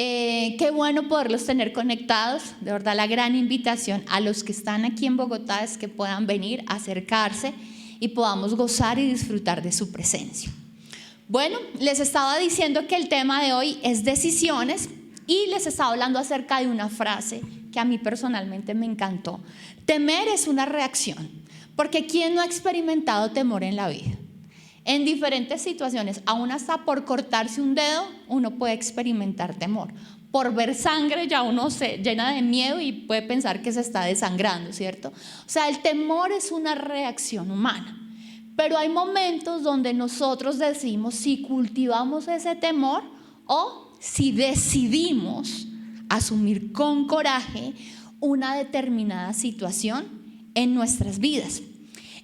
Qué bueno poderlos tener conectados. De verdad, la gran invitación a los que están aquí en Bogotá es que puedan venir, acercarse y podamos gozar y disfrutar de su presencia. Bueno, les estaba diciendo que el tema de hoy es decisiones y les estaba hablando acerca de una frase que a mí personalmente me encantó. Temer es una reacción, porque ¿quién no ha experimentado temor en la vida? En diferentes situaciones, aún hasta por cortarse un dedo, uno puede experimentar temor. Por ver sangre ya uno se llena de miedo y puede pensar que se está desangrando, ¿cierto? O sea, el temor es una reacción humana. Pero hay momentos donde nosotros decidimos si cultivamos ese temor o si decidimos asumir con coraje una determinada situación en nuestras vidas.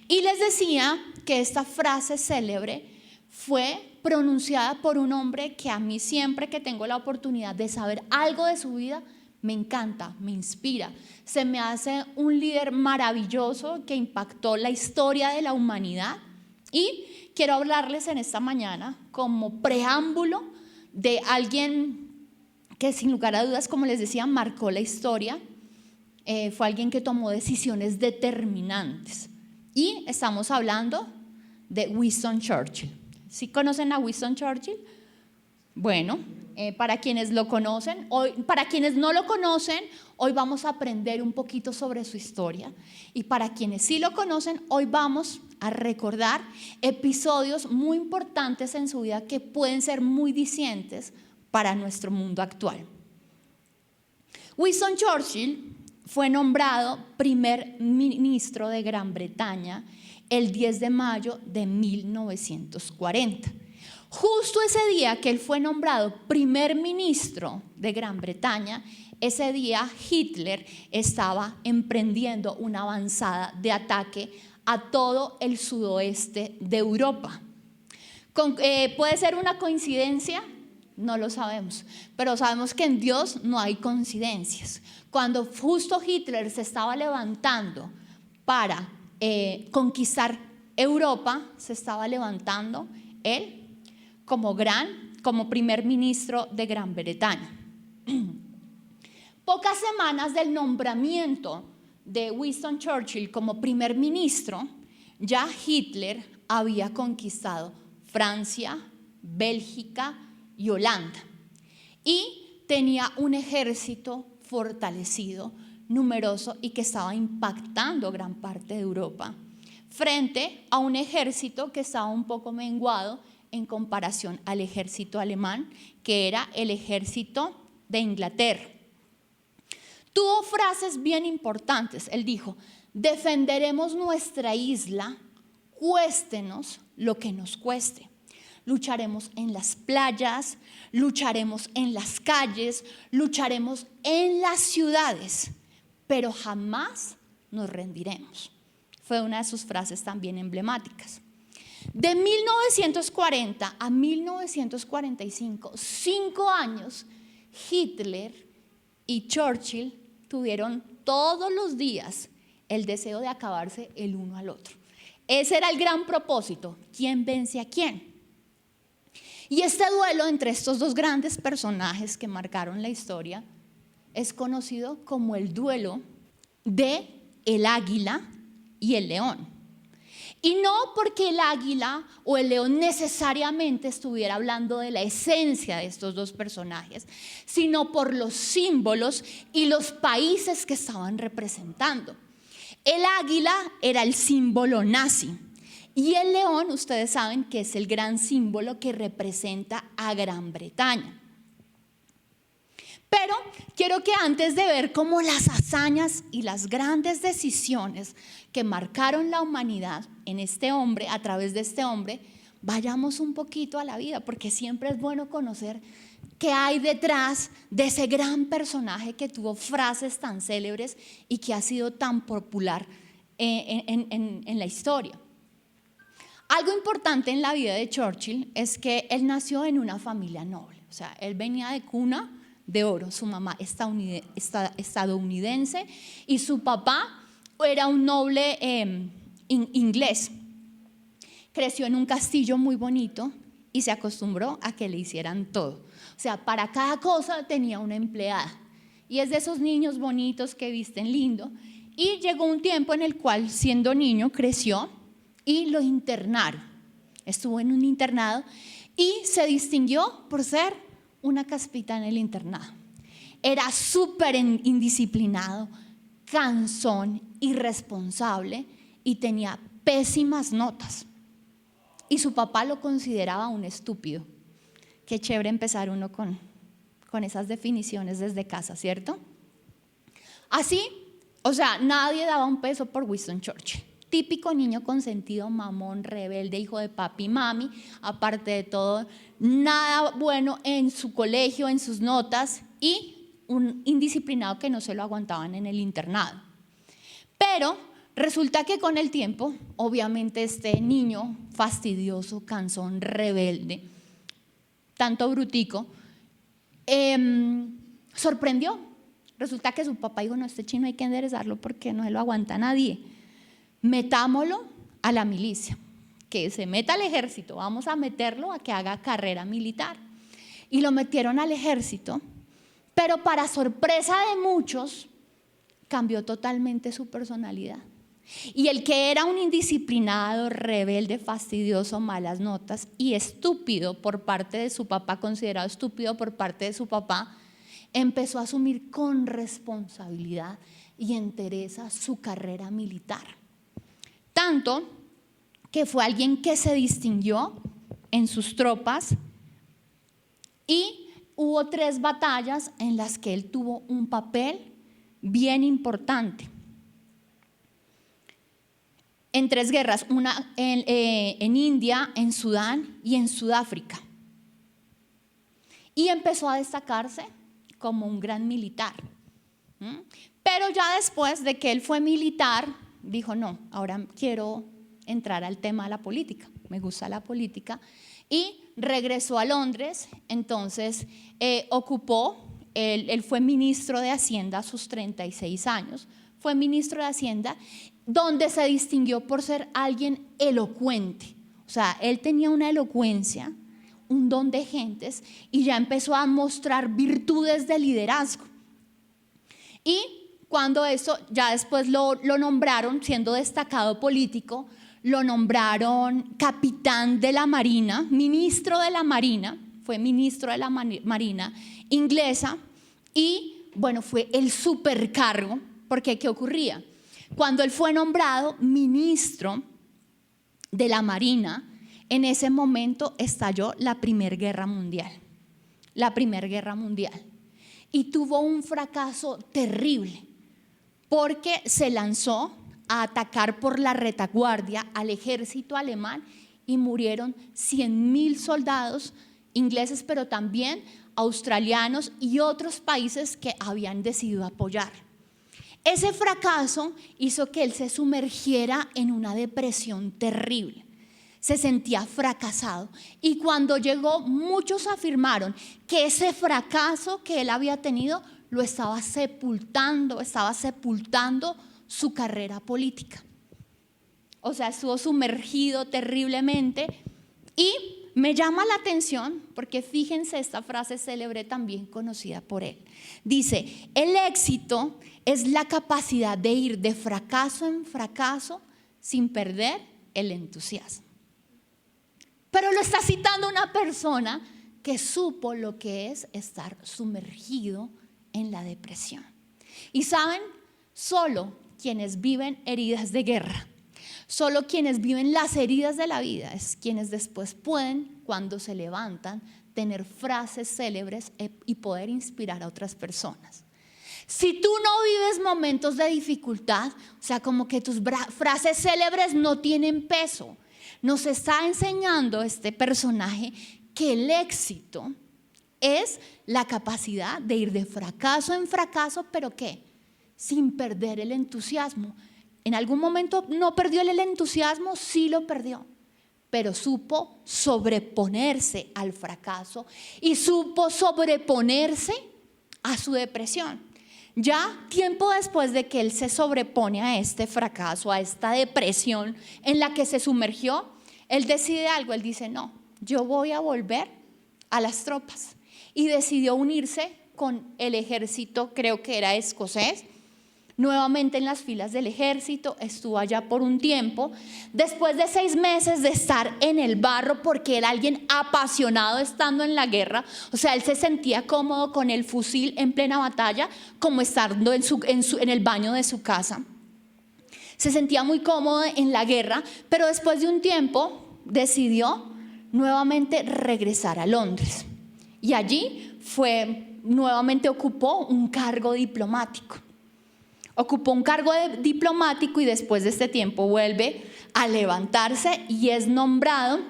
Y les decía que esta frase célebre fue pronunciada por un hombre que a mí siempre que tengo la oportunidad de saber algo de su vida, me encanta, me inspira. Se me hace un líder maravilloso que impactó la historia de la humanidad. Y quiero hablarles en esta mañana como preámbulo de alguien que sin lugar a dudas, como les decía, marcó la historia. Fue alguien que tomó decisiones determinantes. Y estamos hablando de Winston Churchill. ¿Sí conocen a Winston Churchill? Bueno, para quienes lo conocen, para quienes no lo conocen, hoy vamos a aprender un poquito sobre su historia. Y para quienes sí lo conocen, hoy vamos a recordar episodios muy importantes en su vida que pueden ser muy dicientes para nuestro mundo actual. Winston Churchill fue nombrado primer ministro de Gran Bretaña el 10 de mayo de 1940. Justo ese día que él fue nombrado primer ministro de Gran Bretaña, ese día Hitler estaba emprendiendo una avanzada de ataque a todo el sudoeste de Europa. ¿Puede ser una coincidencia? No lo sabemos, pero sabemos que en Dios no hay coincidencias. Cuando justo Hitler se estaba levantando para conquistar Europa, se estaba levantando él como primer ministro de Gran Bretaña. Pocas semanas del nombramiento de Winston Churchill como primer ministro, ya Hitler había conquistado Francia, Bélgica y Holanda, y tenía un ejército fortalecido, numeroso y que estaba impactando gran parte de Europa, frente a un ejército que estaba un poco menguado en comparación al ejército alemán, que era el ejército de Inglaterra. Tuvo frases bien importantes. Él dijo: defenderemos nuestra isla, cuéstenos lo que nos cueste. Lucharemos en las playas, lucharemos en las calles, lucharemos en las ciudades, pero jamás nos rendiremos. Fue una de sus frases también emblemáticas. De 1940 a 1945, 5 años, Hitler y Churchill tuvieron todos los días el deseo de acabarse el uno al otro. Ese era el gran propósito: ¿quién vence a quién? Y este duelo entre estos dos grandes personajes que marcaron la historia es conocido como el duelo de el águila y el león. Y no porque el águila o el león necesariamente estuviera hablando de la esencia de estos dos personajes, sino por los símbolos y los países que estaban representando. El águila era el símbolo nazi. Y el león, ustedes saben que es el gran símbolo que representa a Gran Bretaña. Pero quiero que antes de ver cómo las hazañas y las grandes decisiones que marcaron la humanidad en este hombre, a través de este hombre, vayamos un poquito a la vida, porque siempre es bueno conocer qué hay detrás de ese gran personaje que tuvo frases tan célebres y que ha sido tan popular en la historia. Algo importante en la vida de Churchill es que él nació en una familia noble. O sea, él venía de cuna de oro. Su mamá estadounidense y su papá era un noble inglés. Creció en un castillo muy bonito y se acostumbró a que le hicieran todo. O sea, para cada cosa tenía una empleada. Y es de esos niños bonitos que visten lindo. Y llegó un tiempo en el cual, siendo niño, creció y lo internaron. Estuvo en un internado y se distinguió por ser una caspita en el internado. Era súper indisciplinado, cansón, irresponsable y tenía pésimas notas. Y su papá lo consideraba un estúpido. Qué chévere empezar uno con esas definiciones desde casa, ¿cierto? Así, o sea, nadie daba un peso por Winston Churchill. Típico niño consentido, mamón, rebelde, hijo de papi y mami. Aparte de todo, nada bueno en su colegio, en sus notas, y un indisciplinado que no se lo aguantaban en el internado. Pero resulta que con el tiempo, obviamente este niño fastidioso, cansón, rebelde, tanto brutico, sorprendió. Resulta que su papá dijo, no, este chino hay que enderezarlo porque no se lo aguanta nadie. Metámoslo a la milicia, que se meta al ejército, vamos a meterlo a que haga carrera militar. Y lo metieron al ejército, pero para sorpresa de muchos, cambió totalmente su personalidad. Y el que era un indisciplinado, rebelde, fastidioso, malas notas y estúpido por parte de su papá, considerado estúpido por parte de su papá, empezó a asumir con responsabilidad y entereza su carrera militar. Tanto que fue alguien que se distinguió en sus tropas y hubo 3 batallas en las que él tuvo un papel bien importante. En 3 guerras, una en India, en Sudán y en Sudáfrica. Y empezó a destacarse como un gran militar. Pero ya después de que él fue militar, dijo, no, ahora quiero entrar al tema de la política, me gusta la política, y regresó a Londres. Entonces él fue ministro de Hacienda a sus 36 años, fue ministro de Hacienda, donde se distinguió por ser alguien elocuente. O sea, él tenía una elocuencia, un don de gentes, y ya empezó a mostrar virtudes de liderazgo. Y cuando eso, ya después lo nombraron, siendo destacado político, lo nombraron capitán de la Marina, ministro de la Marina, fue ministro de la Marina inglesa, y bueno, fue el supercargo, porque ¿qué ocurría? Cuando él fue nombrado ministro de la Marina, en ese momento estalló la Primera Guerra Mundial. La Primera Guerra Mundial. Y tuvo un fracaso terrible, porque se lanzó a atacar por la retaguardia al ejército alemán y murieron 100.000 soldados ingleses, pero también australianos y otros países que habían decidido apoyar. Ese fracaso hizo que él se sumergiera en una depresión terrible. Se sentía fracasado, y cuando llegó, muchos afirmaron que ese fracaso que él había tenido lo estaba sepultando su carrera política. O sea, estuvo sumergido terriblemente. Y me llama la atención porque fíjense esta frase célebre también conocida por él. Dice, el éxito es la capacidad de ir de fracaso en fracaso sin perder el entusiasmo. Pero lo está citando una persona que supo lo que es estar sumergido en la depresión. Y saben, solo quienes viven heridas de guerra, solo quienes viven las heridas de la vida, es quienes después pueden, cuando se levantan, tener frases célebres y poder inspirar a otras personas. Si tú no vives momentos de dificultad, o sea, como que tus frases célebres no tienen peso, nos está enseñando este personaje que el éxito es la capacidad de ir de fracaso en fracaso, pero ¿qué? Sin perder el entusiasmo. En algún momento no perdió el entusiasmo, sí lo perdió, pero supo sobreponerse al fracaso y supo sobreponerse a su depresión. Ya tiempo después de que él se sobrepone a este fracaso, a esta depresión en la que se sumergió, él decide algo, él dice, no, yo voy a volver a las tropas. y decidió unirse con el ejército, creo que era escocés, nuevamente en las filas del ejército, estuvo allá por un tiempo. Después de 6 meses de estar en el barro, porque era alguien apasionado estando en la guerra, o sea, él se sentía cómodo con el fusil en plena batalla, como estando en el baño de su casa. Se sentía muy cómodo en la guerra, pero después de un tiempo decidió nuevamente regresar a Londres. Y allí nuevamente ocupó un cargo diplomático. Ocupó un cargo diplomático y después de este tiempo vuelve a levantarse y es nombrado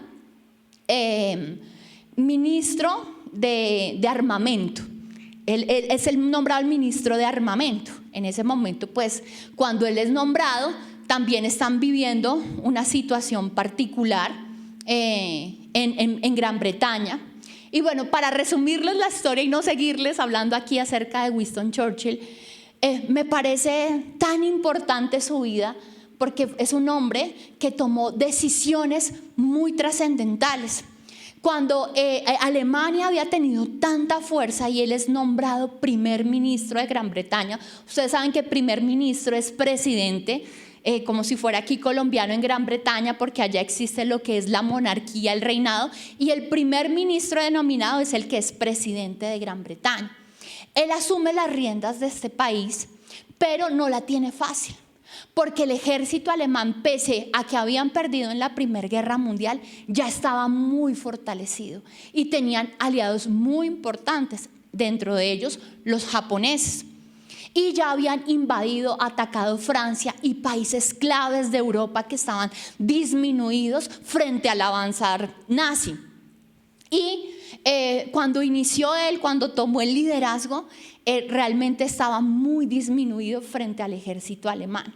ministro de armamento. Él es nombrado el ministro de armamento. En ese momento, pues, cuando él es nombrado, también están viviendo una situación particular en Gran Bretaña. Y bueno, para resumirles la historia y no seguirles hablando aquí acerca de Winston Churchill, me parece tan importante su vida porque es un hombre que tomó decisiones muy trascendentales. Cuando Alemania había tenido tanta fuerza y él es nombrado primer ministro de Gran Bretaña, ustedes saben que primer ministro es presidente, como si fuera aquí colombiano en Gran Bretaña, porque allá existe lo que es la monarquía, el reinado, y el primer ministro denominado es el que es presidente de Gran Bretaña. Él asume las riendas de este país, pero no la tiene fácil, porque el ejército alemán, pese a que habían perdido en la Primera Guerra Mundial, ya estaba muy fortalecido y tenían aliados muy importantes, dentro de ellos los japoneses. Y ya habían invadido, atacado Francia y países claves de Europa que estaban disminuidos frente al avanzar nazi. Y cuando inició él, cuando tomó el liderazgo, realmente estaba muy disminuido frente al ejército alemán.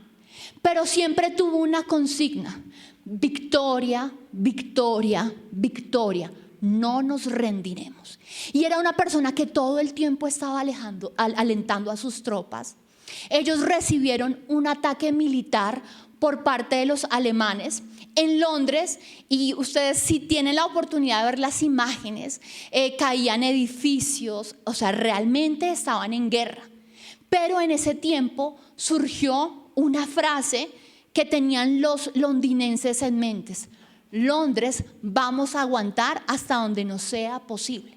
Pero siempre tuvo una consigna: victoria, victoria, victoria. No nos rendiremos. Y era una persona que todo el tiempo estaba alentando a sus tropas. Ellos recibieron un ataque militar por parte de los alemanes en Londres, y ustedes, si tienen la oportunidad de ver las imágenes, caían edificios, o sea, realmente estaban en guerra. Pero en ese tiempo surgió una frase que tenían los londinenses en mente: Londres, vamos a aguantar hasta donde nos sea posible.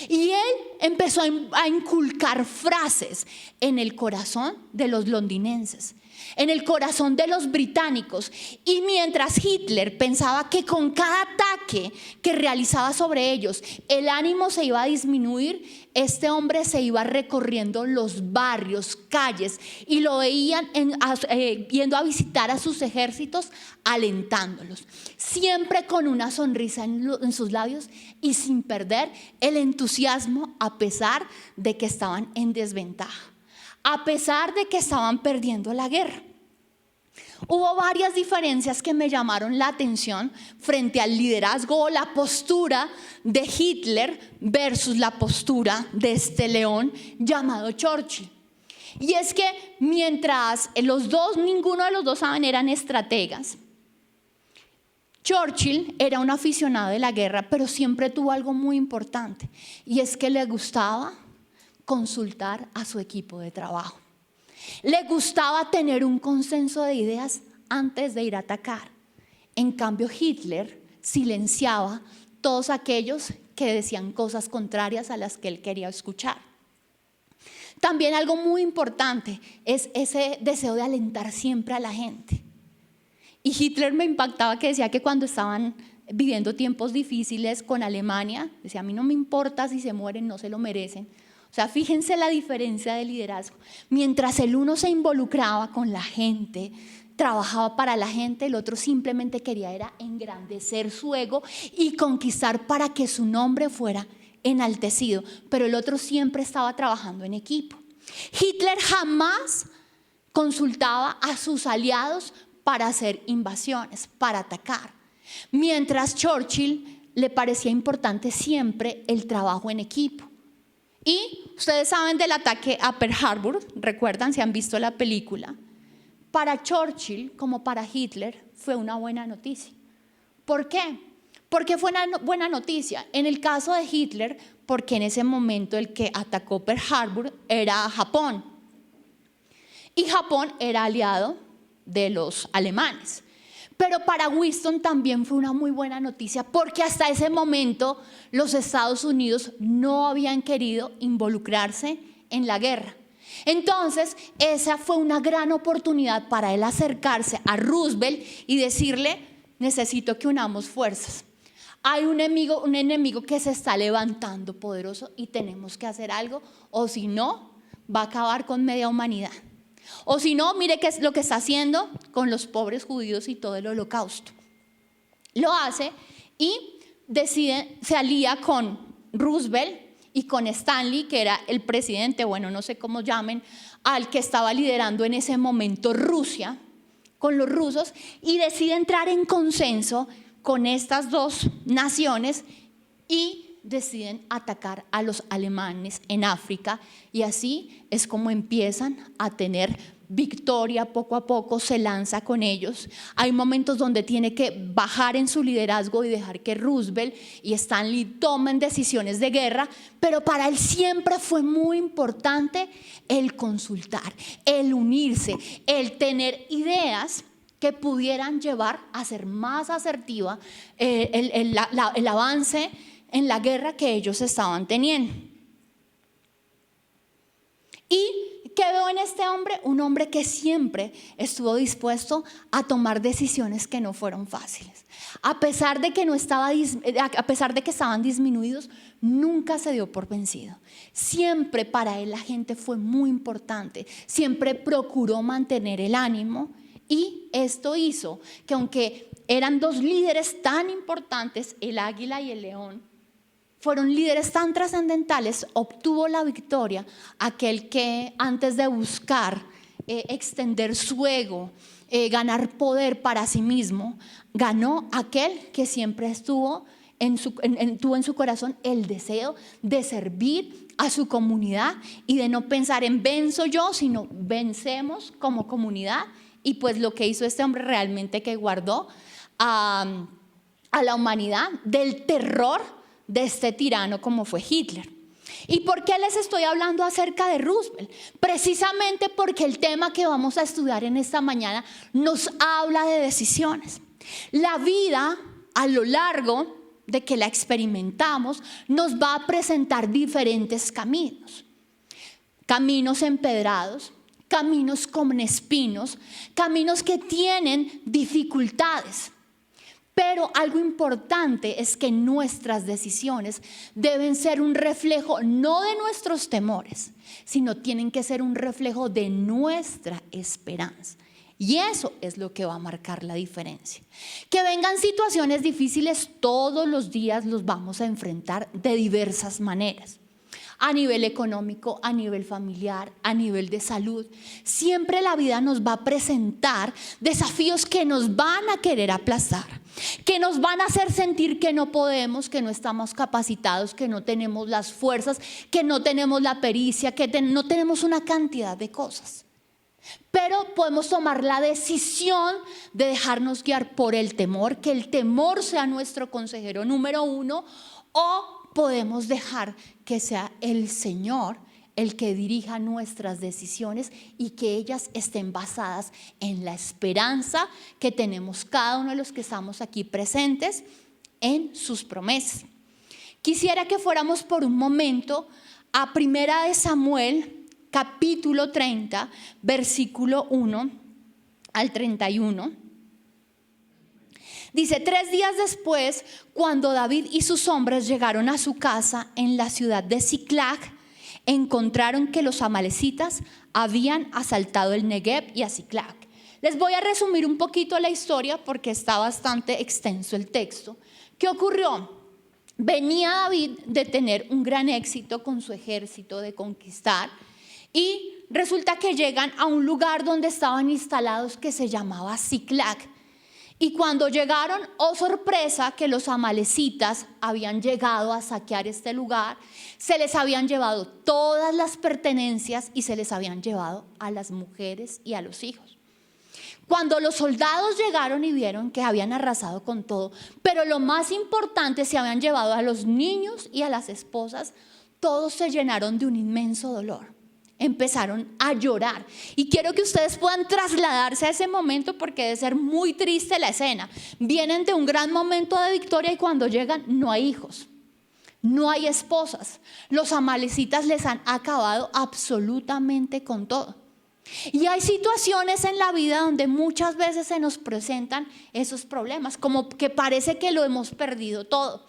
Y él empezó a inculcar frases en el corazón de los londinenses, en el corazón de los británicos. Y mientras Hitler pensaba que con cada ataque que realizaba sobre ellos el ánimo se iba a disminuir, este hombre se iba recorriendo los barrios, calles, y lo veían yendo a visitar a sus ejércitos, alentándolos, siempre con una sonrisa en sus labios y sin perder el entusiasmo, a pesar de que estaban en desventaja, a pesar de que estaban perdiendo la guerra. Hubo varias diferencias que me llamaron la atención frente al liderazgo o la postura de Hitler versus la postura de este león llamado Churchill. Y es que mientras ninguno de los dos eran estrategas, Churchill era un aficionado de la guerra, pero siempre tuvo algo muy importante, y es que le gustaba consultar a su equipo de trabajo. Le gustaba tener un consenso de ideas antes de ir a atacar. En cambio, Hitler silenciaba todos aquellos que decían cosas contrarias a las que él quería escuchar. También algo muy importante es ese deseo de alentar siempre a la gente. Y Hitler me impactaba, que decía que cuando estaban viviendo tiempos difíciles con Alemania, decía: a mí no me importa si se mueren, no se lo merecen. O sea, fíjense la diferencia de liderazgo. Mientras el uno se involucraba con la gente, trabajaba para la gente, el otro simplemente quería era engrandecer su ego y conquistar para que su nombre fuera enaltecido. Pero el otro siempre estaba trabajando en equipo. Hitler jamás consultaba a sus aliados para hacer invasiones, para atacar. Mientras Churchill le parecía importante siempre el trabajo en equipo. Y ustedes saben del ataque a Pearl Harbor, recuerdan, si han visto la película. Para Churchill, como para Hitler, fue una buena noticia. ¿Por qué? ¿Por qué fue una buena noticia? En el caso de Hitler, porque en ese momento el que atacó Pearl Harbor era Japón. Y Japón era aliado de los alemanes. Pero para Winston también fue una muy buena noticia, porque hasta ese momento los Estados Unidos no habían querido involucrarse en la guerra. Entonces, esa fue una gran oportunidad para él acercarse a Roosevelt y decirle: necesito que unamos fuerzas. Hay un enemigo que se está levantando poderoso y tenemos que hacer algo, o si no, va a acabar con media humanidad. O si no, mire qué es lo que está haciendo con los pobres judíos y todo el holocausto. Lo hace y se alía con Roosevelt y con Stanley, que era el presidente, bueno, no sé cómo llamen, al que estaba liderando en ese momento Rusia, con los rusos, y decide entrar en consenso con estas dos naciones y deciden atacar a los alemanes en África, y así es como empiezan a tener victoria. Poco a poco se lanza con ellos. Hay momentos donde tiene que bajar en su liderazgo y dejar que Roosevelt y Stanley tomen decisiones de guerra, pero para él siempre fue muy importante el consultar, el unirse, el tener ideas que pudieran llevar a ser más asertiva el avance en la guerra que ellos estaban teniendo. ¿Y qué veo en este hombre? Un hombre que siempre estuvo dispuesto a tomar decisiones que no fueron fáciles. A pesar de que estaban disminuidos, nunca se dio por vencido. Siempre para él la gente fue muy importante. Siempre procuró mantener el ánimo. Y esto hizo que, aunque eran dos líderes tan importantes, el águila y el león, fueron líderes tan trascendentales, obtuvo la victoria aquel que, antes de buscar extender su ego, ganar poder para sí mismo, ganó aquel que siempre tuvo en su corazón el deseo de servir a su comunidad y de no pensar en venzo yo, sino vencemos como comunidad. Y pues lo que hizo este hombre realmente, que guardó a la humanidad del terror de este tirano como fue Hitler. ¿Y por qué les estoy hablando acerca de Roosevelt? Precisamente porque el tema que vamos a estudiar en esta mañana nos habla de decisiones. La vida, a lo largo de que la experimentamos, nos va a presentar diferentes caminos. Caminos empedrados, caminos con espinos, caminos que tienen dificultades. Pero algo importante es que nuestras decisiones deben ser un reflejo no de nuestros temores, sino tienen que ser un reflejo de nuestra esperanza. Y eso es lo que va a marcar la diferencia. Que vengan situaciones difíciles, todos los días los vamos a enfrentar de diversas maneras. A nivel económico, a nivel familiar, a nivel de salud. Siempre la vida nos va a presentar desafíos que nos van a querer aplastar, que nos van a hacer sentir que no podemos, que no estamos capacitados, que no tenemos las fuerzas, que no tenemos la pericia, que no tenemos una cantidad de cosas. Pero podemos tomar la decisión de dejarnos guiar por el temor, que el temor sea nuestro consejero número uno, o podemos dejar que sea el Señor el que dirija nuestras decisiones y que ellas estén basadas en la esperanza que tenemos cada uno de los que estamos aquí presentes en sus promesas. Quisiera que fuéramos por un momento a 1 Samuel, capítulo 30, versículo 1 al 31. Dice: 3 días después, cuando David y sus hombres llegaron a su casa en la ciudad de Siclag, encontraron que los amalecitas habían asaltado el Negev y a Siclag. Les voy a resumir un poquito la historia porque está bastante extenso el texto. ¿Qué ocurrió? Venía David de tener un gran éxito con su ejército, de conquistar, y resulta que llegan a un lugar donde estaban instalados que se llamaba Siclag. Y cuando llegaron, oh sorpresa, que los amalecitas habían llegado a saquear este lugar, se les habían llevado todas las pertenencias y se les habían llevado a las mujeres y a los hijos. Cuando los soldados llegaron y vieron que habían arrasado con todo, pero lo más importante, se habían llevado a los niños y a las esposas, todos se llenaron de un inmenso dolor. Empezaron a llorar. Y quiero que ustedes puedan trasladarse a ese momento porque debe ser muy triste la escena. Vienen de un gran momento de victoria y cuando llegan no hay hijos, no hay esposas. Los amalecitas les han acabado absolutamente con todo. Y hay situaciones en la vida donde muchas veces se nos presentan esos problemas, como que parece que lo hemos perdido todo,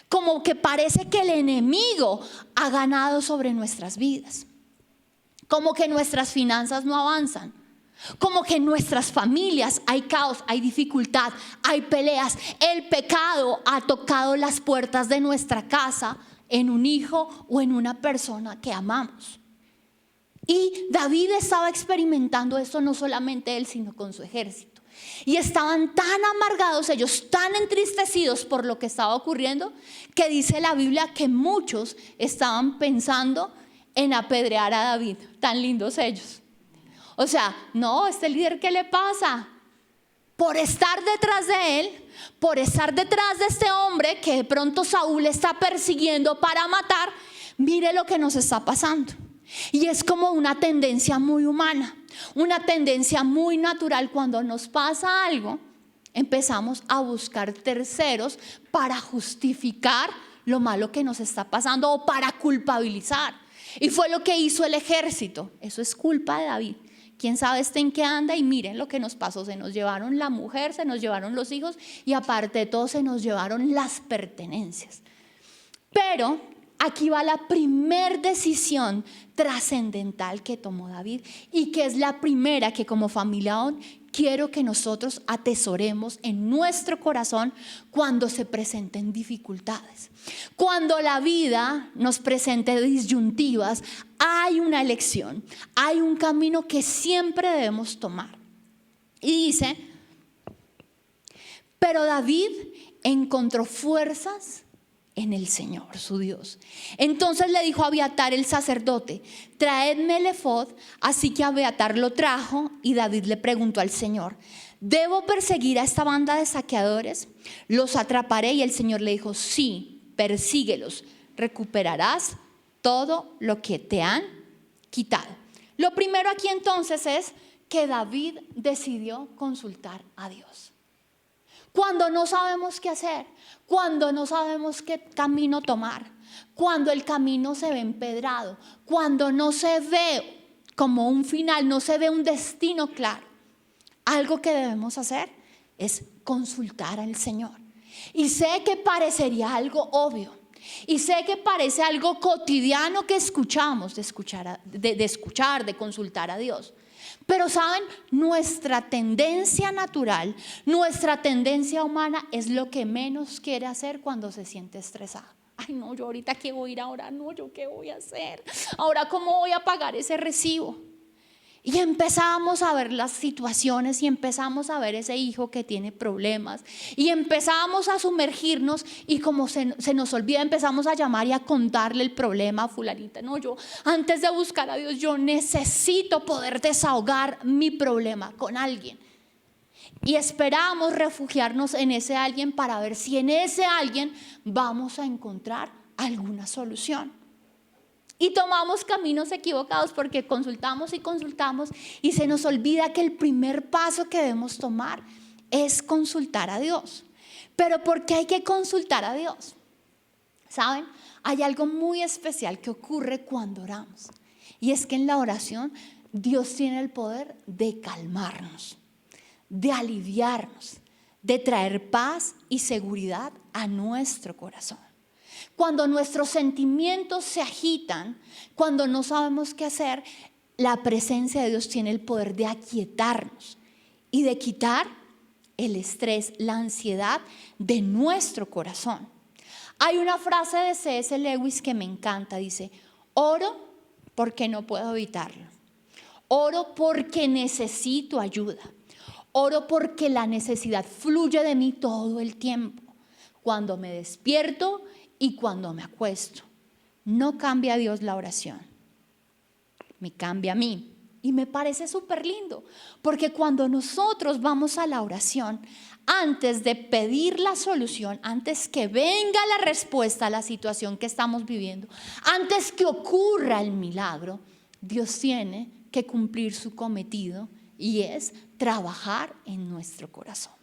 como que parece que el enemigo ha ganado sobre nuestras vidas, como que nuestras finanzas no avanzan, como que en nuestras familias hay caos, hay dificultad, hay peleas. El pecado ha tocado las puertas de nuestra casa en un hijo o en una persona que amamos. Y David estaba experimentando esto, no solamente él, sino con su ejército. Y estaban tan amargados ellos, tan entristecidos por lo que estaba ocurriendo, que dice la Biblia que muchos estaban pensando en apedrear a David. Tan lindos ellos. O sea, no, este líder, ¿qué le pasa? Por estar detrás de él, por estar detrás de este hombre que de pronto Saúl está persiguiendo para matar, mire lo que nos está pasando. Y es como una tendencia muy humana, una tendencia muy natural. Cuando nos pasa algo, empezamos a buscar terceros para justificar lo malo que nos está pasando o para culpabilizar. Y fue lo que hizo el ejército. Eso es culpa de David. ¿Quién sabe en qué anda? Y miren lo que nos pasó. Se nos llevaron la mujer, se nos llevaron los hijos y aparte de todo se nos llevaron las pertenencias. Pero aquí va la primer decisión trascendental que tomó David y que es la primera que como familia ON quiero que nosotros atesoremos en nuestro corazón cuando se presenten dificultades. Cuando la vida nos presente disyuntivas, hay una elección, hay un camino que siempre debemos tomar. Y dice, pero David encontró fuerzas en el Señor, su Dios. Entonces le dijo a Abiatar el sacerdote, traedme el efod. Así que Abiatar lo trajo y David le preguntó al Señor, ¿debo perseguir a esta banda de saqueadores? ¿Los atraparé? Y el Señor le dijo, sí, persíguelos, recuperarás todo lo que te han quitado. Lo primero aquí entonces es que David decidió consultar a Dios. Cuando no sabemos qué hacer, cuando no sabemos qué camino tomar, cuando el camino se ve empedrado, cuando no se ve como un final, no se ve un destino claro, algo que debemos hacer es consultar al Señor. Y sé que parecería algo obvio, y sé que parece algo cotidiano que escuchamos, de consultar a Dios. Pero saben, nuestra tendencia natural, nuestra tendencia humana es lo que menos quiere hacer cuando se siente estresado. Ay no, yo ahorita qué voy a ir ahora, no, yo qué voy a hacer, ahora cómo voy a pagar ese recibo. Y empezamos a ver las situaciones y empezamos a ver ese hijo que tiene problemas y empezamos a sumergirnos y como se nos olvida, empezamos a llamar y a contarle el problema a fulanita. No, yo antes de buscar a Dios, yo necesito poder desahogar mi problema con alguien. Y esperamos refugiarnos en ese alguien para ver si en ese alguien vamos a encontrar alguna solución. Y tomamos caminos equivocados porque consultamos y consultamos y se nos olvida que el primer paso que debemos tomar es consultar a Dios. Pero ¿por qué hay que consultar a Dios? ¿Saben? Hay algo muy especial que ocurre cuando oramos. Y es que en la oración Dios tiene el poder de calmarnos, de aliviarnos, de traer paz y seguridad a nuestro corazón. Cuando nuestros sentimientos se agitan, cuando no sabemos qué hacer, la presencia de Dios tiene el poder de aquietarnos y de quitar el estrés, la ansiedad de nuestro corazón. Hay una frase de C.S. Lewis que me encanta, dice, oro porque no puedo evitarlo, oro porque necesito ayuda, oro porque la necesidad fluye de mí todo el tiempo, cuando me despierto y cuando me acuesto. No cambia a Dios la oración, me cambia a mí. Y me parece súper lindo, porque cuando nosotros vamos a la oración, antes de pedir la solución, antes que venga la respuesta a la situación que estamos viviendo, antes que ocurra el milagro, Dios tiene que cumplir su cometido y es trabajar en nuestro corazón.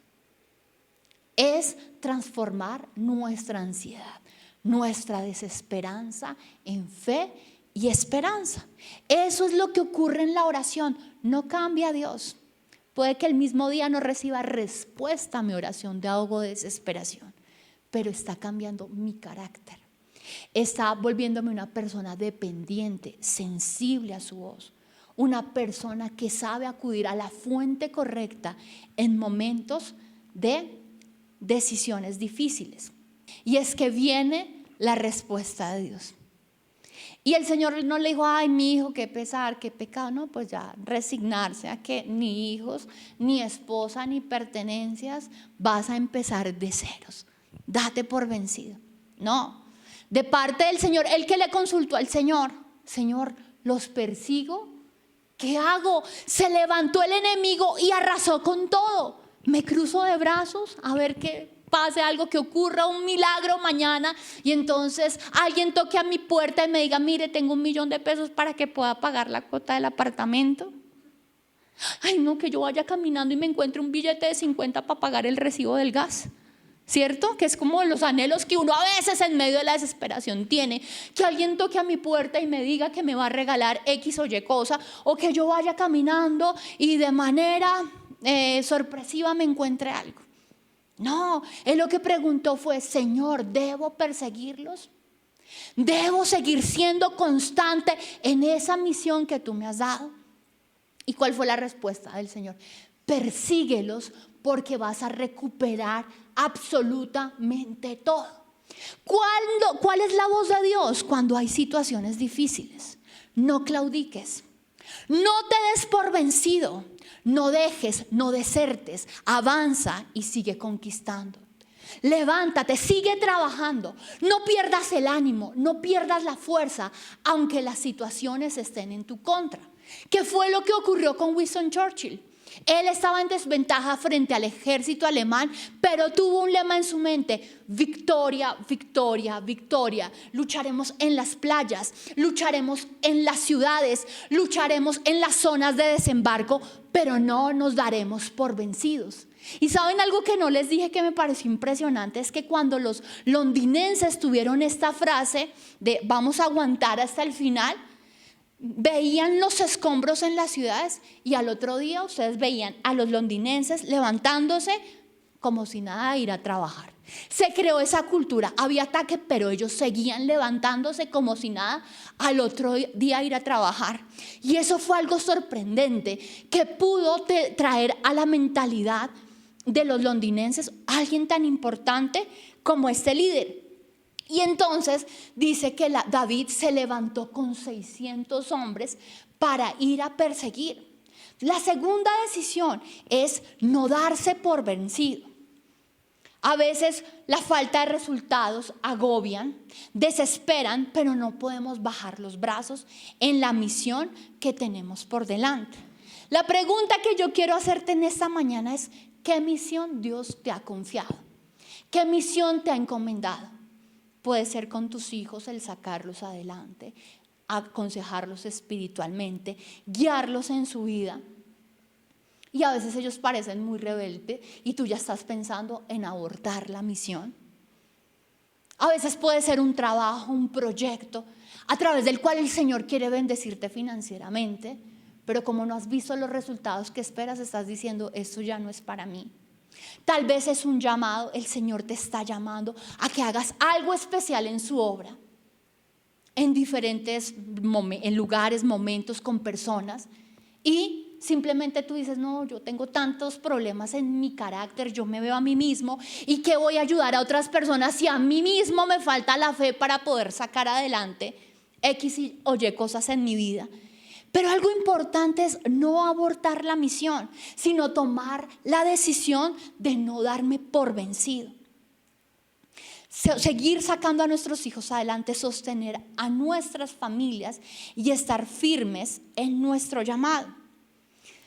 Es transformar nuestra ansiedad, nuestra desesperanza en fe y esperanza. Eso es lo que ocurre en la oración. No cambia a Dios. Puede que el mismo día no reciba respuesta a mi oración de ahogo de desesperación, pero está cambiando mi carácter. Está volviéndome una persona dependiente, sensible a su voz. Una persona que sabe acudir a la fuente correcta en momentos de decisiones difíciles. Y es que viene la respuesta de Dios. Y el Señor no le dijo, ay, mi hijo, qué pesar, qué pecado. No, pues ya resignarse a que ni hijos, ni esposa, ni pertenencias, vas a empezar de ceros. Date por vencido. No, de parte del Señor, el que le consultó al Señor, Señor, los persigo, ¿qué hago? Se levantó el enemigo y arrasó con todo. Me cruzo de brazos a ver qué pase, algo que ocurra, un milagro mañana, y entonces alguien toque a mi puerta y me diga, mire, tengo $1.000.000 para que pueda pagar la cuota del apartamento. Ay, no, que yo vaya caminando y me encuentre un billete de 50 para pagar el recibo del gas. ¿Cierto? Que es como los anhelos que uno a veces en medio de la desesperación tiene, que alguien toque a mi puerta y me diga que me va a regalar X o Y cosa, o que yo vaya caminando y de manera sorpresiva me encuentre algo. No, él lo que preguntó fue, Señor, ¿debo perseguirlos? ¿Debo seguir siendo constante en esa misión que tú me has dado? ¿Y cuál fue la respuesta del Señor? Persíguelos porque vas a recuperar absolutamente todo. ¿Cuál es la voz de Dios cuando hay situaciones difíciles? No claudiques, no te des por vencido, no dejes, no desertes, avanza y sigue conquistando. Levántate, sigue trabajando, no pierdas el ánimo, no pierdas la fuerza, aunque las situaciones estén en tu contra. ¿Qué fue lo que ocurrió con Winston Churchill? Él estaba en desventaja frente al ejército alemán, pero tuvo un lema en su mente: victoria, victoria, victoria. Lucharemos en las playas, lucharemos en las ciudades, lucharemos en las zonas de desembarco, pero no nos daremos por vencidos. Y saben algo que no les dije que me pareció impresionante, es que cuando los londinenses tuvieron esta frase de vamos a aguantar hasta el final, veían los escombros en las ciudades y al otro día ustedes veían a los londinenses levantándose como si nada de ir a trabajar. Se creó esa cultura, había ataque, pero ellos seguían levantándose como si nada al otro día ir a trabajar. Y eso fue algo sorprendente que pudo traer a la mentalidad de los londinenses alguien tan importante como este líder. Y entonces dice que David se levantó con 600 hombres para ir a perseguir. La segunda decisión es no darse por vencido. A veces la falta de resultados agobian, desesperan, pero no podemos bajar los brazos en la misión que tenemos por delante. La pregunta que yo quiero hacerte en esta mañana es: ¿qué misión Dios te ha confiado? ¿Qué misión te ha encomendado? Puede ser con tus hijos el sacarlos adelante, aconsejarlos espiritualmente, guiarlos en su vida. Y a veces ellos parecen muy rebeldes y tú ya estás pensando en abortar la misión. A veces puede ser un trabajo, un proyecto a través del cual el Señor quiere bendecirte financieramente, pero como no has visto los resultados que esperas, estás diciendo, esto ya no es para mí. Tal vez es un llamado, el Señor te está llamando a que hagas algo especial en su obra, en diferentes en lugares, momentos, con personas, y simplemente tú dices, no, yo tengo tantos problemas en mi carácter, yo me veo a mí mismo, y que voy a ayudar a otras personas si a mí mismo me falta la fe para poder sacar adelante X o Y cosas en mi vida. Pero algo importante es no abortar la misión, sino tomar la decisión de no darme por vencido. seguir sacando a nuestros hijos adelante, sostener a nuestras familias y estar firmes en nuestro llamado.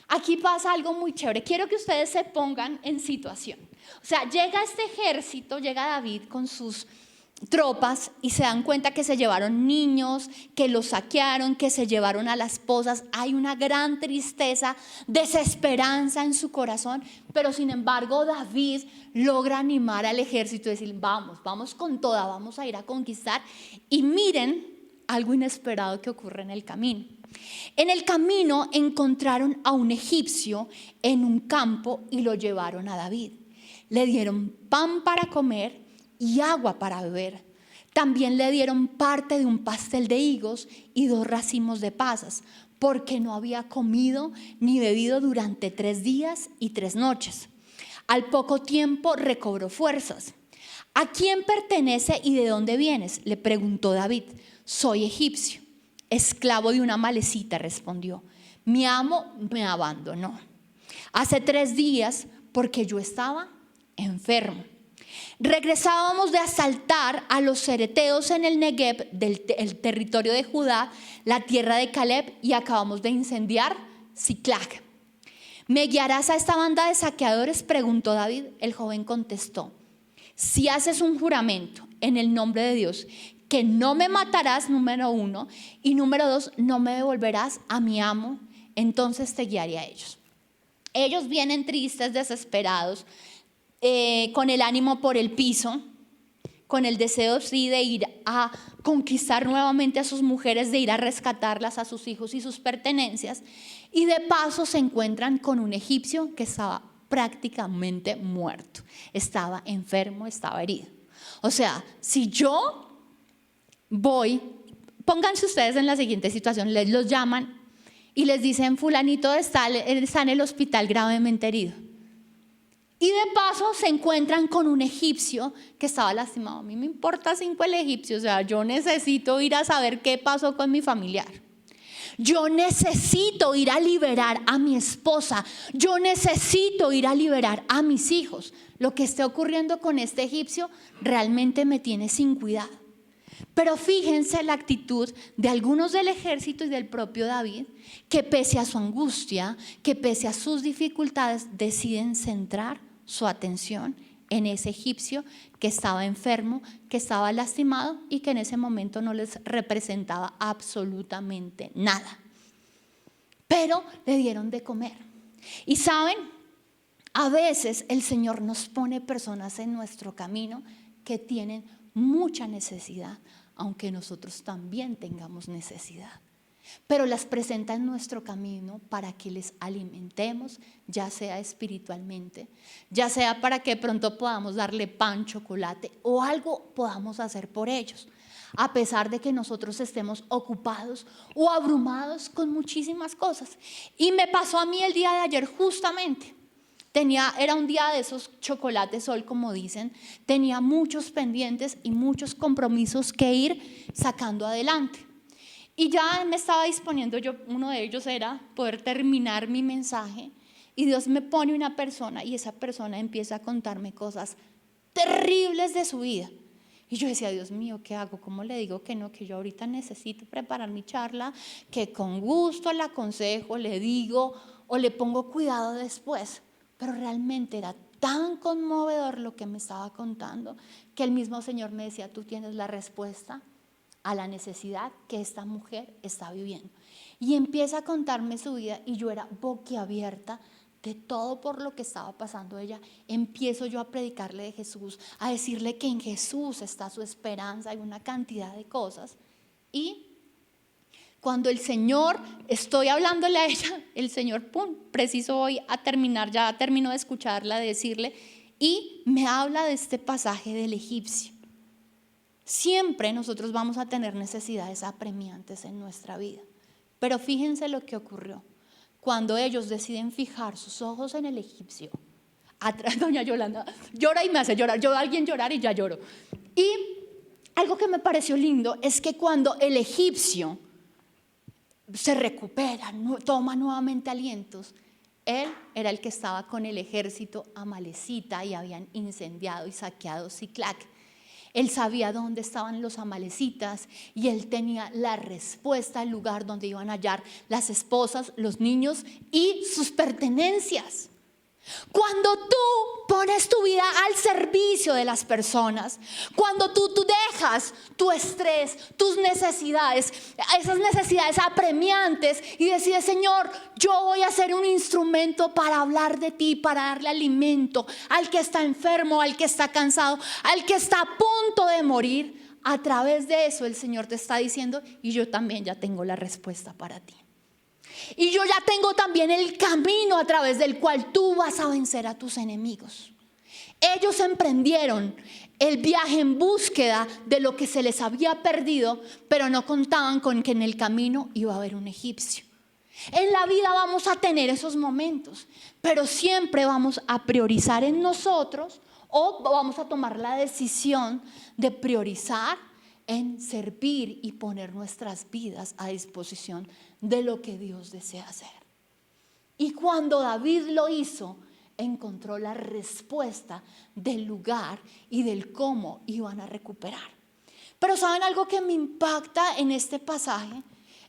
Aquí pasa algo muy chévere. Quiero que ustedes se pongan en situación. O sea, llega este ejército, llega David con sus tropas y se dan cuenta que se llevaron niños, que los saquearon, que se llevaron a las esposas. Hay una gran tristeza, desesperanza en su corazón, pero sin embargo David logra animar al ejército y decir, vamos con toda, vamos a ir a conquistar. Y miren algo inesperado que ocurre en el camino. En el camino encontraron a un egipcio en un campo y lo llevaron a David. Le dieron pan para comer y agua para beber. También le dieron parte de un pastel de higos y 2 racimos de pasas, porque no había comido ni bebido durante 3 días y 3 noches. Al poco tiempo recobró fuerzas. ¿A quién pertenece y de dónde vienes?, le preguntó David. Soy egipcio, esclavo de una malecita, respondió. Mi amo me abandonó hace 3 días porque yo estaba enfermo. Regresábamos de asaltar a los cereteos en el Negev, el territorio de Judá, la tierra de Caleb, y acabamos de incendiar Siclag. ¿Me guiarás a esta banda de saqueadores?, preguntó David. El joven contestó, si haces un juramento en el nombre de Dios, que no me matarás, número 1, y número 2, no me devolverás a mi amo, entonces te guiaré a ellos. Ellos vienen tristes, desesperados, con el ánimo por el piso, con el deseo sí de ir a conquistar nuevamente a sus mujeres, de ir a rescatarlas, a sus hijos y sus pertenencias, y de paso se encuentran con un egipcio que estaba prácticamente muerto, estaba enfermo, estaba herido. O sea, si yo voy, pónganse ustedes en la siguiente situación, les los llaman y les dicen, fulanito está en el hospital gravemente herido. Y de paso se encuentran con un egipcio que estaba lastimado. A mí me importa 5 el egipcio, o sea, yo necesito ir a saber qué pasó con mi familiar. Yo necesito ir a liberar a mi esposa. Yo necesito ir a liberar a mis hijos. Lo que esté ocurriendo con este egipcio realmente me tiene sin cuidado. Pero fíjense la actitud de algunos del ejército y del propio David, que pese a su angustia, que pese a sus dificultades, deciden centrar su atención en ese egipcio que estaba enfermo, que estaba lastimado y que en ese momento no les representaba absolutamente nada. Pero le dieron de comer. Y saben, a veces el Señor nos pone personas en nuestro camino que tienen mucha necesidad, aunque nosotros también tengamos necesidad. Pero las presenta en nuestro camino para que les alimentemos, ya sea espiritualmente, ya sea para que pronto podamos darle pan, chocolate o algo podamos hacer por ellos, a pesar de que nosotros estemos ocupados o abrumados con muchísimas cosas. Y me pasó a mí el día de ayer justamente. Era un día de esos chocolates sol, como dicen. Tenía muchos pendientes y muchos compromisos que ir sacando adelante. Y ya me estaba disponiendo, uno de ellos era poder terminar mi mensaje, y Dios me pone una persona y esa persona empieza a contarme cosas terribles de su vida. Y yo decía, Dios mío, ¿qué hago? ¿Cómo le digo que no? Que yo ahorita necesito preparar mi charla, que con gusto la aconsejo, le digo o le pongo cuidado después. Pero realmente era tan conmovedor lo que me estaba contando que el mismo Señor me decía, tú tienes la respuesta a la necesidad que esta mujer está viviendo. Y empieza a contarme su vida y yo era boquiabierta de todo por lo que estaba pasando ella. Empiezo yo a predicarle de Jesús, a decirle que en Jesús está su esperanza y una cantidad de cosas. Y cuando el Señor, estoy hablándole a ella, el Señor, preciso hoy a terminar, ya termino de escucharla, de decirle, y me habla de este pasaje del egipcio. Siempre nosotros vamos a tener necesidades apremiantes en nuestra vida, pero fíjense lo que ocurrió. Cuando ellos deciden fijar sus ojos en el egipcio, atrás doña Yolanda llora y me hace llorar, yo veo a alguien llorar y ya lloro. Y algo que me pareció lindo es que cuando el egipcio se recupera, toma nuevamente alientos, él era el que estaba con el ejército amalecita y habían incendiado y saqueado Siclag. Él sabía dónde estaban los amalecitas y él tenía la respuesta al lugar donde iban a hallar las esposas, los niños y sus pertenencias. Cuando tú pones tu vida al servicio de las personas, cuando tú dejas tu estrés, tus necesidades, esas necesidades apremiantes y decides, Señor, yo voy a ser un instrumento para hablar de ti, para darle alimento al que está enfermo, al que está cansado, al que está a punto de morir. A través de eso el Señor te está diciendo, y yo también ya tengo la respuesta para ti. Y yo ya tengo también el camino a través del cual tú vas a vencer a tus enemigos. Ellos emprendieron el viaje en búsqueda de lo que se les había perdido, pero no contaban con que en el camino iba a haber un egipcio. En la vida vamos a tener esos momentos, pero siempre vamos a priorizar en nosotros o vamos a tomar la decisión de priorizar en servir y poner nuestras vidas a disposición de lo que Dios desea hacer. Y cuando David lo hizo, encontró la respuesta del lugar y del cómo iban a recuperar. Pero ¿saben algo que me impacta en este pasaje?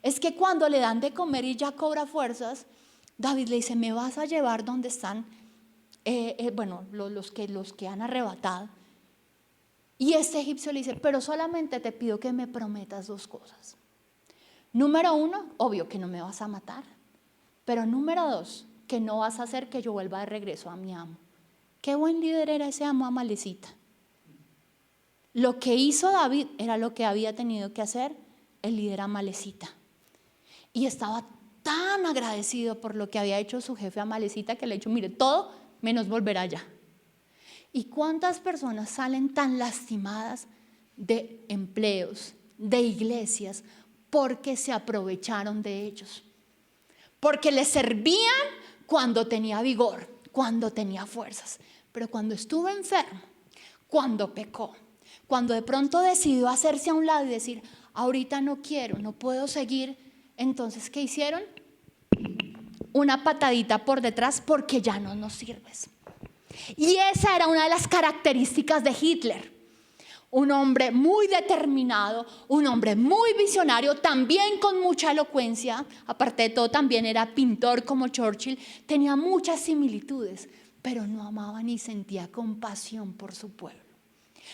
Es que cuando le dan de comer y ya cobra fuerzas, David le dice, me vas a llevar donde están los que han arrebatado. Y este egipcio le dice, pero solamente te pido que me prometas 2 cosas. Número 1, obvio que no me vas a matar. Pero número 2, que no vas a hacer que yo vuelva de regreso a mi amo. Qué buen líder era ese amo amalecita. Lo que hizo David era lo que había tenido que hacer el líder amalecita. Y estaba tan agradecido por lo que había hecho su jefe amalecita que le ha dicho, mire, todo menos volver allá. ¿Y cuántas personas salen tan lastimadas de empleos, de iglesias, porque se aprovecharon de ellos? Porque les servían cuando tenía vigor, cuando tenía fuerzas. Pero cuando estuvo enfermo, cuando pecó, cuando de pronto decidió hacerse a un lado y decir, ahorita no quiero, no puedo seguir, entonces ¿qué hicieron? Una patadita por detrás porque ya no nos sirves. Y esa era una de las características de Hitler. Un hombre muy determinado, un hombre muy visionario, también con mucha elocuencia. Aparte de todo, también era pintor como Churchill. Tenía muchas similitudes, pero no amaba ni sentía compasión por su pueblo.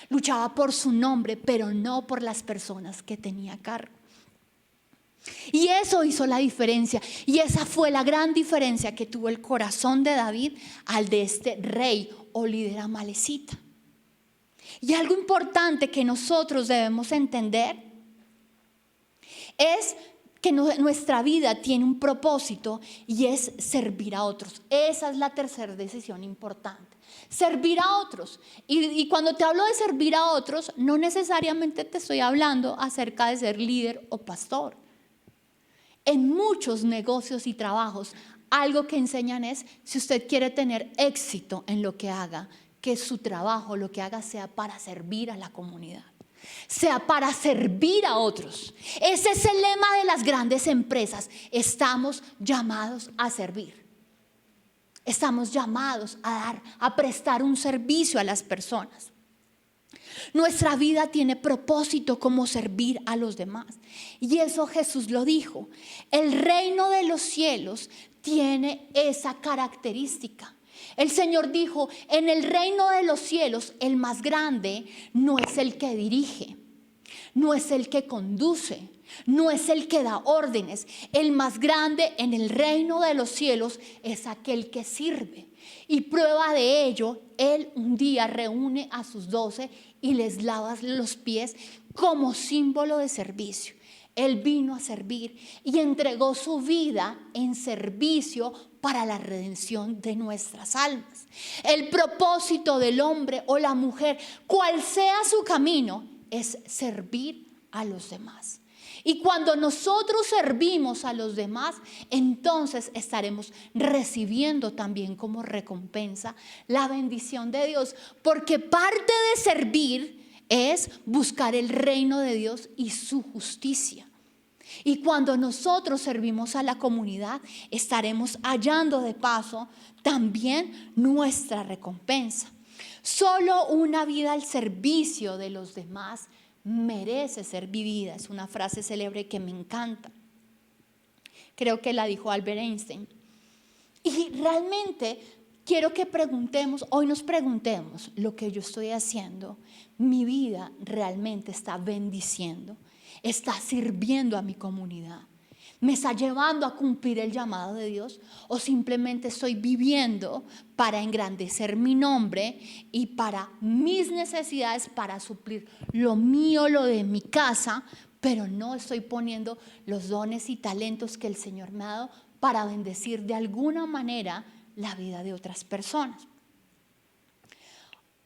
Luchaba por su nombre, pero no por las personas que tenía a cargo. Y eso hizo la diferencia, y esa fue la gran diferencia que tuvo el corazón de David al de este rey o líder amalecita. Y algo importante que nosotros debemos entender es que nuestra vida tiene un propósito y es servir a otros. Esa es la tercera decisión importante, servir a otros. Y cuando te hablo de servir a otros, no necesariamente te estoy hablando acerca de ser líder o pastor. En muchos negocios y trabajos, algo que enseñan es, si usted quiere tener éxito en lo que haga, que su trabajo, lo que haga, sea para servir a la comunidad, sea para servir a otros. Ese es el lema de las grandes empresas. Estamos llamados a servir. Estamos llamados a prestar un servicio a las personas. Nuestra vida tiene propósito como servir a los demás. Y eso Jesús lo dijo. El reino de los cielos tiene esa característica. El Señor dijo, en el reino de los cielos el más grande no es el que dirige, no es el que conduce, no es el que da órdenes. El más grande en el reino de los cielos es aquel que sirve. Y prueba de ello, Él un día reúne a sus 12 y les lava los pies como símbolo de servicio. Él vino a servir y entregó su vida en servicio para la redención de nuestras almas. El propósito del hombre o la mujer, cual sea su camino, es servir a los demás. Y cuando nosotros servimos a los demás, entonces estaremos recibiendo también como recompensa la bendición de Dios. Porque parte de servir es buscar el reino de Dios y su justicia. Y cuando nosotros servimos a la comunidad, estaremos hallando de paso también nuestra recompensa. Solo una vida al servicio de los demás merece ser vivida. Es una frase célebre que me encanta. Creo que la dijo Albert Einstein. Y realmente quiero que hoy nos preguntemos, lo que yo estoy haciendo, mi vida realmente está bendiciendo, está sirviendo a mi comunidad, me está llevando a cumplir el llamado de Dios, o simplemente estoy viviendo para engrandecer mi nombre y para mis necesidades, para suplir lo mío, lo de mi casa, pero no estoy poniendo los dones y talentos que el Señor me ha dado para bendecir de alguna manera la vida de otras personas.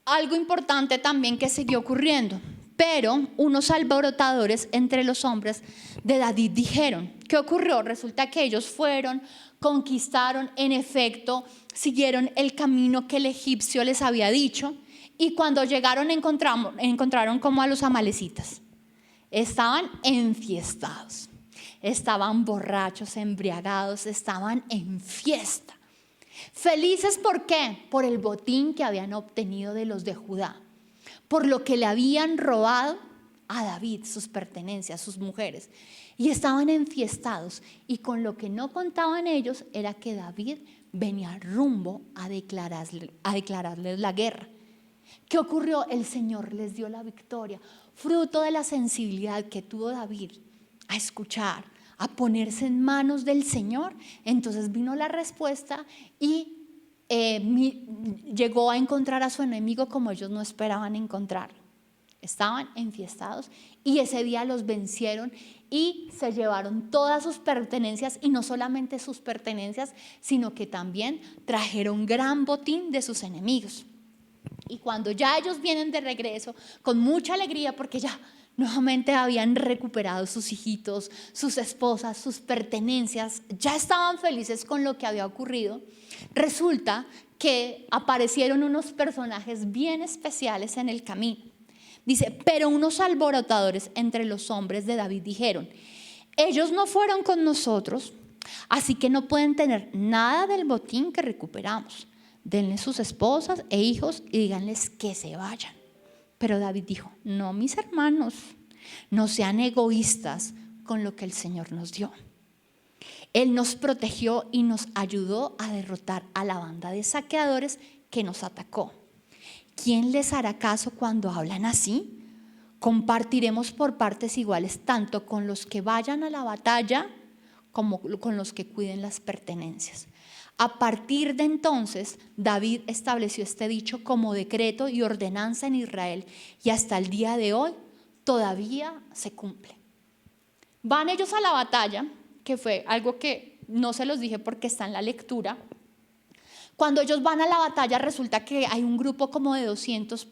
Algo importante también que siguió ocurriendo, pero unos alborotadores entre los hombres de David dijeron, ¿qué ocurrió? Resulta que ellos fueron, conquistaron, en efecto, siguieron el camino que el egipcio les había dicho, y cuando llegaron encontraron como a los amalecitas. Estaban enfiestados, estaban borrachos, embriagados, estaban en fiesta. Felices, ¿por qué? Por el botín que habían obtenido de los de Judá, por lo que le habían robado a David sus pertenencias, sus mujeres, y estaban enfiestados, y con lo que no contaban ellos era que David venía rumbo a declararles la guerra. ¿Qué ocurrió? El Señor les dio la victoria, fruto de la sensibilidad que tuvo David a escuchar, a ponerse en manos del Señor. Entonces vino la respuesta y llegó a encontrar a su enemigo como ellos no esperaban encontrarlo. Estaban enfiestados y ese día los vencieron y se llevaron todas sus pertenencias, y no solamente sus pertenencias, sino que también trajeron gran botín de sus enemigos. Y cuando ya ellos vienen de regreso con mucha alegría, porque ya nuevamente habían recuperado sus hijitos, sus esposas, sus pertenencias, ya estaban felices con lo que había ocurrido, resulta que aparecieron unos personajes bien especiales en el camino. Dice, pero unos alborotadores entre los hombres de David dijeron, ellos no fueron con nosotros, así que no pueden tener nada del botín que recuperamos. Denle sus esposas e hijos y díganles que se vayan. Pero David dijo, no, mis hermanos, no sean egoístas con lo que el Señor nos dio. Él nos protegió y nos ayudó a derrotar a la banda de saqueadores que nos atacó. ¿Quién les hará caso cuando hablan así? Compartiremos por partes iguales, tanto con los que vayan a la batalla como con los que cuiden las pertenencias. A partir de entonces, David estableció este dicho como decreto y ordenanza en Israel, y hasta el día de hoy todavía se cumple. Van ellos a la batalla, que fue algo que no se los dije porque está en la lectura. Cuando ellos van a la batalla, resulta que hay un grupo como de 200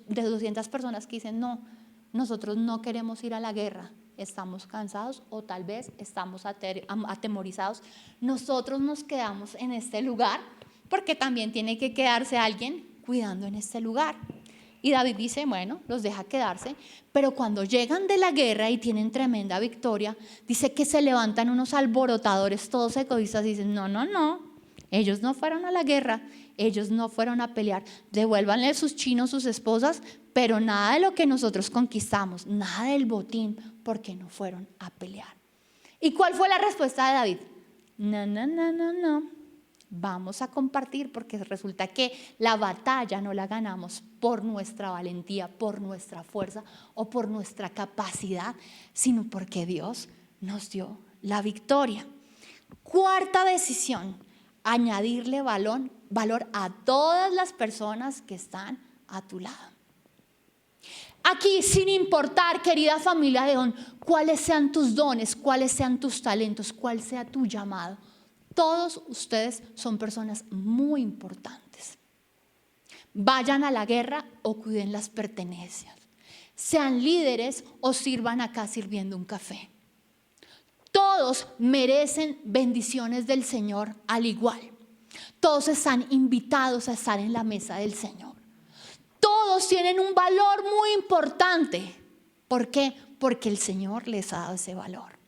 personas que dicen, no, nosotros no queremos ir a la guerra. Estamos cansados o tal vez estamos atemorizados. Nosotros nos quedamos en este lugar porque también tiene que quedarse alguien cuidando en este lugar. Y David dice, bueno, los deja quedarse, pero cuando llegan de la guerra y tienen tremenda victoria, dice que se levantan unos alborotadores todos egoístas y dicen, no, ellos no fueron a la guerra, ellos no fueron a pelear, devuélvanle sus chinos, sus esposas, pero nada de lo que nosotros conquistamos, nada del botín, porque no fueron a pelear. ¿Y cuál fue la respuesta de David? No, vamos a compartir, porque resulta que la batalla no la ganamos por nuestra valentía, por nuestra fuerza o por nuestra capacidad, sino porque Dios nos dio la victoria. Cuarta decisión, añadirle valor a todas las personas que están a tu lado. Aquí, sin importar, querida familia de On, cuáles sean tus dones, cuáles sean tus talentos, cuál sea tu llamado, todos ustedes son personas muy importantes. Vayan a la guerra o cuiden las pertenencias. Sean líderes o sirvan acá sirviendo un café. Todos merecen bendiciones del Señor al igual. Todos están invitados a estar en la mesa del Señor. Todos tienen un valor muy importante. ¿Por qué? Porque el Señor les ha dado ese valor.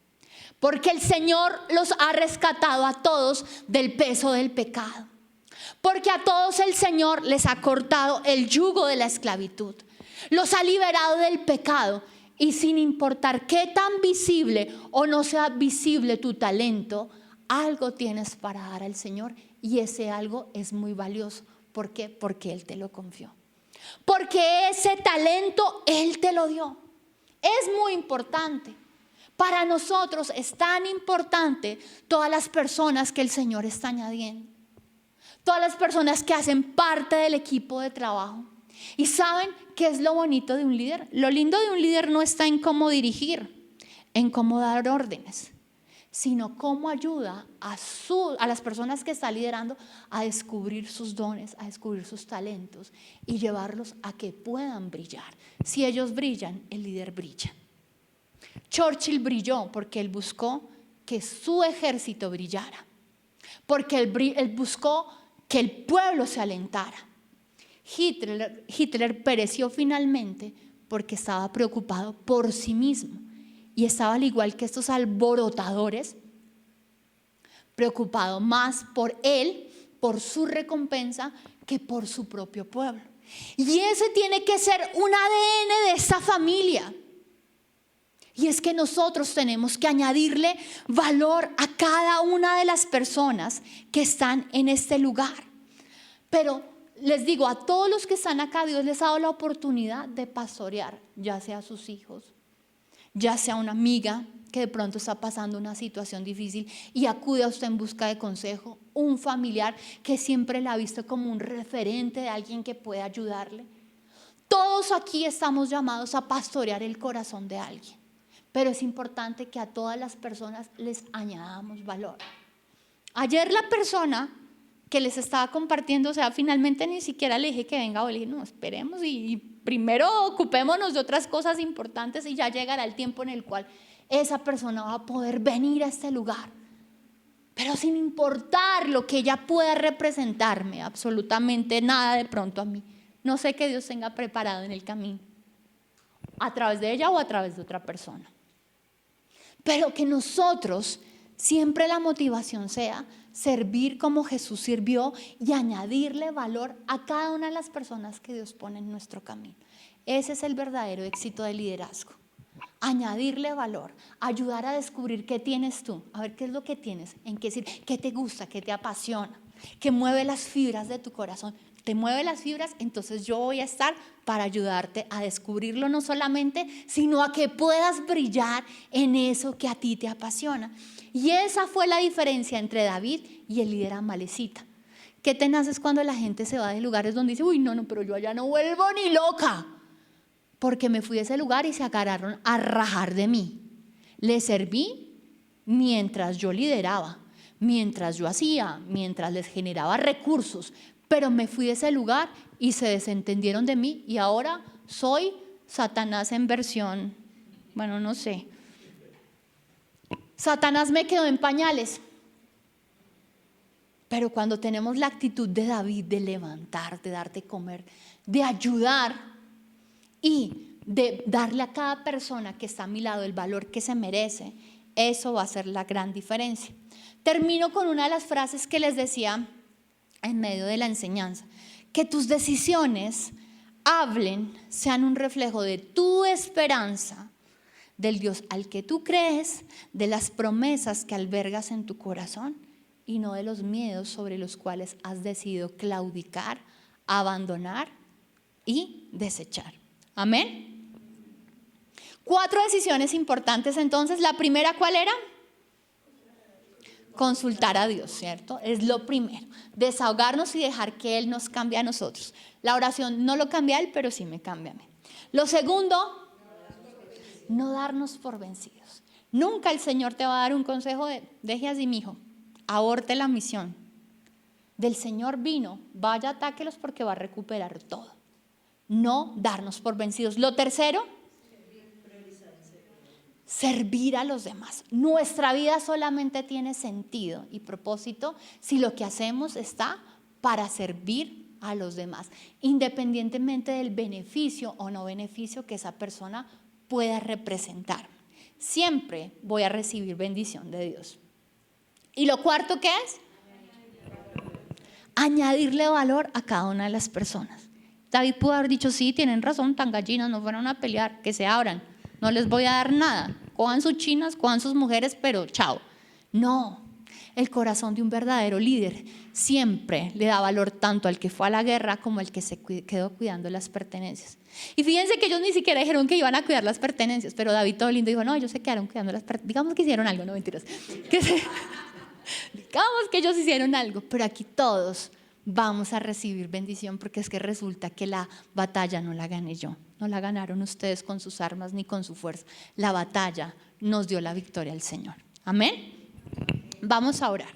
Porque el Señor los ha rescatado a todos del peso del pecado. Porque a todos el Señor les ha cortado el yugo de la esclavitud. Los ha liberado del pecado. Y sin importar qué tan visible o no sea visible tu talento, algo tienes para dar al Señor. Y ese algo es muy valioso. ¿Por qué? Porque Él te lo confió. Porque ese talento Él te lo dio. Es muy importante. Para nosotros es tan importante todas las personas que el Señor está añadiendo. Todas las personas que hacen parte del equipo de trabajo. ¿Y saben qué es lo bonito de un líder? Lo lindo de un líder no está en cómo dirigir, en cómo dar órdenes, sino cómo ayuda a las personas que está liderando a descubrir sus dones, a descubrir sus talentos y llevarlos a que puedan brillar. Si ellos brillan, el líder brilla. Churchill brilló porque él buscó que su ejército brillara, porque él buscó que el pueblo se alentara. Hitler pereció finalmente porque estaba preocupado por sí mismo y estaba al igual que estos alborotadores, preocupado más por él, por su recompensa, que por su propio pueblo. Y ese tiene que ser un ADN de esta familia. Y es que nosotros tenemos que añadirle valor a cada una de las personas que están en este lugar. Pero les digo, a todos los que están acá, Dios les ha dado la oportunidad de pastorear, ya sea a sus hijos, ya sea una amiga que de pronto está pasando una situación difícil y acude a usted en busca de consejo, un familiar que siempre la ha visto como un referente de alguien que puede ayudarle. Todos aquí estamos llamados a pastorear el corazón de alguien, pero es importante que a todas las personas les añadamos valor. Ayer la persona que les estaba compartiendo, o sea, finalmente ni siquiera le dije que venga, o le dije, no, esperemos y primero ocupémonos de otras cosas importantes y ya llegará el tiempo en el cual esa persona va a poder venir a este lugar. Pero sin importar lo que ella pueda representarme, absolutamente nada de pronto a mí. No sé qué Dios tenga preparado en el camino, a través de ella o a través de otra persona. Pero que nosotros, siempre la motivación sea servir como Jesús sirvió y añadirle valor a cada una de las personas que Dios pone en nuestro camino. Ese es el verdadero éxito del liderazgo. Añadirle valor, ayudar a descubrir qué tienes tú, a ver qué es lo que tienes, en qué sirve, qué te gusta, qué te apasiona, qué mueve las fibras de tu corazón. Te mueve las fibras, entonces yo voy a estar para ayudarte a descubrirlo no solamente, sino a que puedas brillar en eso que a ti te apasiona. Y esa fue la diferencia entre David y el líder amalecita. Qué tenaz es cuando la gente se va de lugares donde dice, uy, no, pero yo allá no vuelvo ni loca, porque me fui de ese lugar y se agarraron a rajar de mí. Les serví mientras yo lideraba, mientras yo hacía, mientras les generaba recursos, pero me fui de ese lugar y se desentendieron de mí y ahora soy Satanás en versión, bueno, no sé. Satanás me quedó en pañales. Pero cuando tenemos la actitud de David, de levantar, de darte comer, de ayudar y de darle a cada persona que está a mi lado el valor que se merece, eso va a ser la gran diferencia. Termino con una de las frases que les decía en medio de la enseñanza: que tus decisiones hablen, sean un reflejo de tu esperanza, del Dios al que tú crees, de las promesas que albergas en tu corazón y no de los miedos sobre los cuales has decidido claudicar, abandonar y desechar. Amén. 4 decisiones importantes entonces. La primera, ¿cuál era? Consultar a Dios, ¿cierto? Es lo primero. Desahogarnos y dejar que Él nos cambie a nosotros. La oración no lo cambia a Él, pero sí me cambia a mí. Lo segundo, no darnos por vencidos. Nunca el Señor te va a dar un consejo de deje así, mijo, aborte la misión. Del Señor vino, vaya, atáquelos porque va a recuperar todo. No darnos por vencidos. Lo tercero, servir a los demás. Nuestra vida solamente tiene sentido y propósito si lo que hacemos está para servir a los demás, independientemente del beneficio o no beneficio que esa persona pueda representar. Siempre voy a recibir bendición de Dios. ¿Y lo cuarto qué es? añadirle valor a cada una de las personas. David pudo haber dicho, sí, tienen razón, tan gallinas, no fueron a pelear, que se abran, no les voy a dar nada, cojan sus chinas, cojan sus mujeres, pero chao. No, el corazón de un verdadero líder siempre le da valor tanto al que fue a la guerra como al que se quedó cuidando las pertenencias. Y fíjense que ellos ni siquiera dijeron que iban a cuidar las pertenencias, pero David todo lindo dijo, no, ellos se quedaron cuidando las pertenencias, digamos que hicieron algo, no mentiras, digamos que ellos hicieron algo, pero aquí todos vamos a recibir bendición, porque es que resulta que la batalla no la gané yo, no la ganaron ustedes con sus armas ni con su fuerza, la batalla nos dio la victoria el Señor. Amén. Vamos a orar.